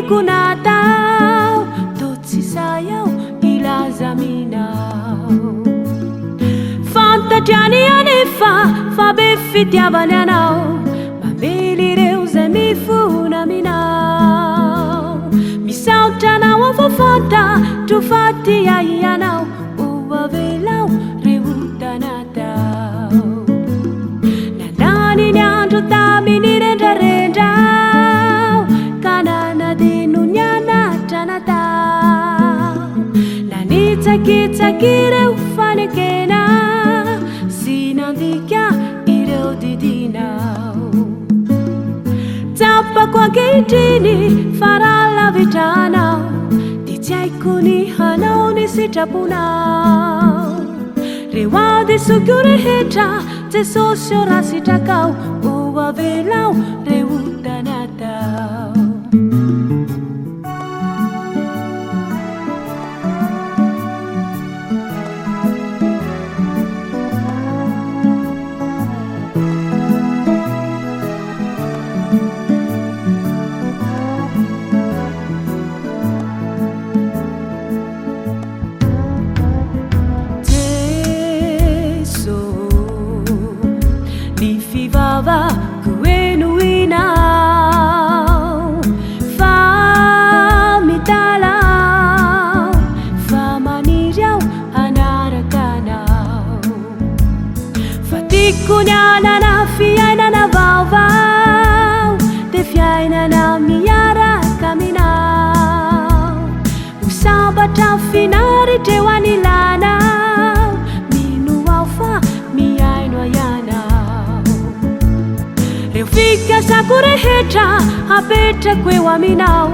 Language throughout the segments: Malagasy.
ko natao tot sy sayaw ilazaminao fantatriany anefa fa be fitiavany anao mamely ireo zay mifona aminao misaotra anao afafanta trofaty aianao oavelao reotanatao nandany ny andro taminy rendrarendrao ka nanadino ny anatra natao nanitsakitsaky ireo fanekena sy nandika ireo didinao tsapako ankehitriny faralavitranao ty tsy haiko ny hanao ny sitraponao reo ady sokio rehetra jesosy ora sitrakao oavelao reotanatao kuenuinao fa mitalao fa maniriao anarakanao fa tiko ny anana fiainana vaovao de fiainana miaraka aminao usambatra finaritreo anilanao minuao fa miaino aianao reo fikasako rehetra apetrako eo aminao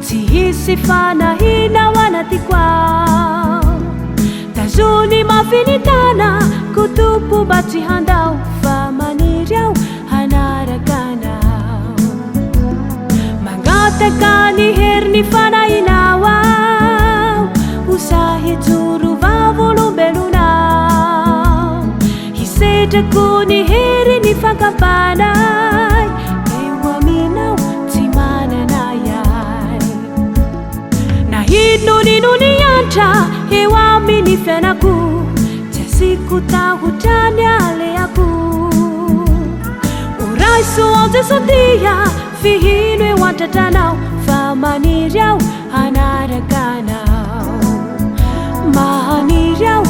tsy hisy fanahinao anatiko ao tazony mafinitana kotompo mba tsy handao fa maniry ao hanarakanao mangataka ny heriny fanahinao ao usahitsoro vavolombelonao hisetrako ny heriny fankapanay eo aminao tsy mananayay nahino nino ny antra eo amin'ny fiainako tsy asiko tahotrany aleako oraiso ao jesotia fihino eo antratranao fa maniry ao hanarakanao maniry ao